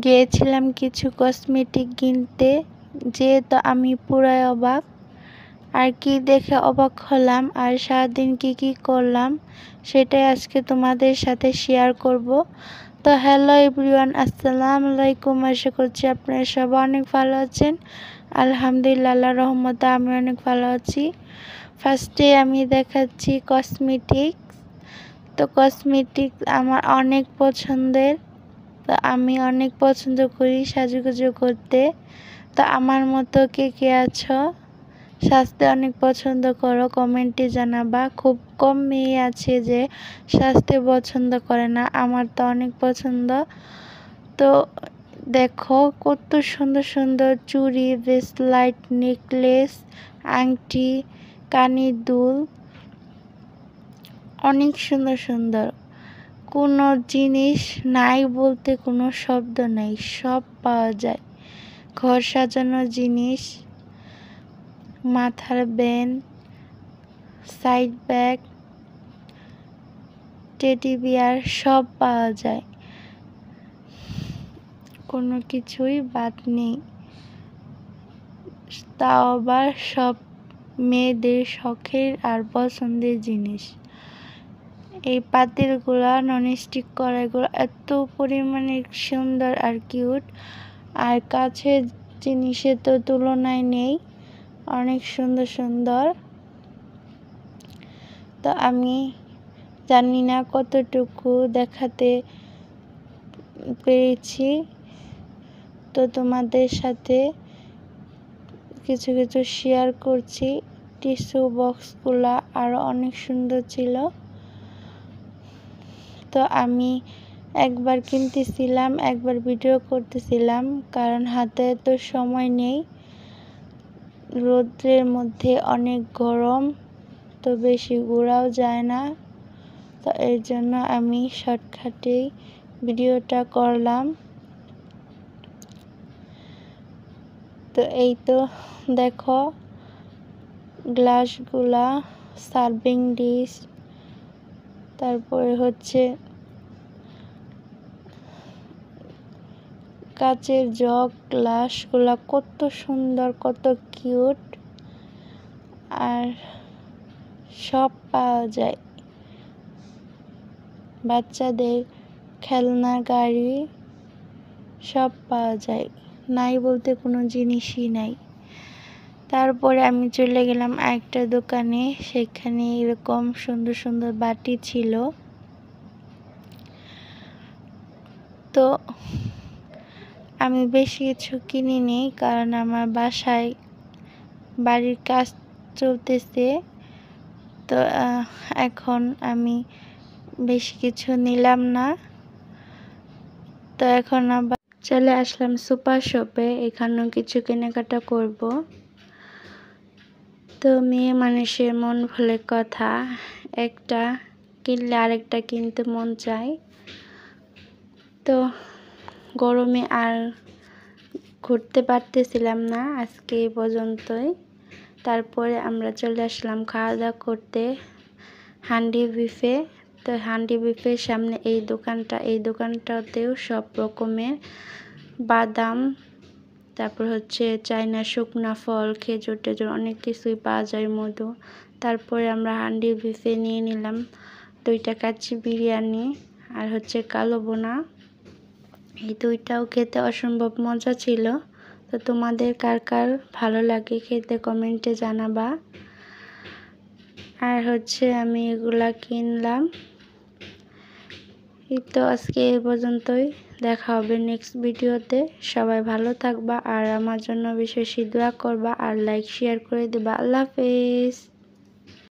গিয়েছিলাম কিছু কসমেটিক কিনতে, যেহেতু আমি পুরাই অবাক। আর কি দেখে অবাক হলাম আর সারাদিন কি করলাম সেটাই আজকে তোমাদের সাথে শেয়ার করব। তো হ্যালো এভরিওয়ান, আসসালামু আলাইকুম। আশা করছি আপনারা সবাই অনেক ভালো আছেন। আলহামদুলিল্লাহ, আল্লাহর রহমতে আমি অনেক ভালো আছি। ফার্স্টে আমি দেখাচ্ছি কসমেটিক্স। তো কসমেটিক্স আমার অনেক পছন্দের। তো আমি অনেক পছন্দ করি সাজুগুজু করতে। তো আমার মতো কে আছো, সাজতে অনেক পছন্দ করো, কমেন্টে জানাবা। খুব কম মেয়ে আছে যে সাজতে পছন্দ করে না, আমার তো অনেক পছন্দ। তো দেখো কত সুন্দর সুন্দর চুড়ি, ব্রেসলাইট, নেকলেস, আংটি, কানের দুল, অনেক সুন্দর সুন্দর। কোনো জিনিস নাই বলতে কোনো শব্দ নাই, সব পাওয়া যায়। ঘর সাজানোর জিনিস, মাথার band, side bag, teddy bear সব পাওয়া যায়, কোনো কিছুই বাদ নেই। তাও আবার সব মেয়েদের শখের আর পছন্দের জিনিস। এই পাতিলগুলা, ননস্টিক কড়াইগুলো এত পরিমাণে সুন্দর আর কিউট, আর কাছের জিনিসের তো তুলনায় নেই, অনেক সুন্দর সুন্দর। তো আমি জানি না কতটুকু দেখাতে পেরেছি, তো তোমাদের সাথে কিছু কিছু শেয়ার করছি। টিস্যু বক্সগুলা আরও অনেক সুন্দর ছিল। তো আমি একবার কিনতেছিলাম, একবার ভিডিও করতেছিলাম, কারণ হাতে তো সময় নেই, রোদ্রের মধ্যে অনেক গরম, তো বেশি ঘোরাও যায় না। তো এর জন্য আমি শর্টকাটেই ভিডিওটা করলাম। তো এই তো দেখো গ্লাসগুলা, সার্ভিং ডিশ, তারপরে হচ্ছে কাচের জগ, গ্লাসগুলা কত সুন্দর, কত কিউট, আর সব পাওয়া যায়। বাচ্চাদের খেলনা গাড়ি সব পাওয়া যায়, নাই বলতে কোনো জিনিসই নাই। তারপরে আমি চলে গেলাম আরেকটা দোকানে, সেখানে এরকম সুন্দর সুন্দর বাটি ছিল। তো আমি বেশি কিছু কিনিনি, কারণ আমার বাসায় বাড়ির কাজ চলতেছে। তো এখন আমি বেশি কিছু নিলাম না। তো এখন আবার চলে আসলাম সুপার শপে, এখানেও কিছু কেনাকাটা করব। তো মেয়ে মানুষের মন ভুলে কথা, একটা কিনলে আরেকটা কিনতে মন চায়। তো গরমে আর ঘুরতে পারতেছিলাম না, আজকে এই পর্যন্তই। তারপরে আমরা চলে আসলাম খাওয়া দাওয়া করতে হান্ডি বিফে। তো হান্ডি বিফের সামনে এই দোকানটা, এই দোকানটাতেও সব রকমের বাদাম, তারপর হচ্ছে চায়না শুকনা ফল, খেজুর টেজুর অনেক কিছুই পাওয়া যায়, মধু। তারপরে আমরা হান্ডি বিফে নিয়ে নিলাম 2টা কাচ্চি বিরিয়ানি আর হচ্ছে কালো বোনা। এই 2টাও খেতে অসম্ভব মজা ছিল। তো তোমাদের কার কার ভালো লাগে খেতে কমেন্টে জানাবা। আর হচ্ছে আমি এগুলা কিনলাম। এই তো আজকে এই পর্যন্তই, দেখা হবে নেক্সট ভিডিওতে। সবাই ভালো থাকবা আর আমার জন্য বেশি বেশি দোয়া করবা আর লাইক শেয়ার করে দিবা। আল্লাহ হাফেজ।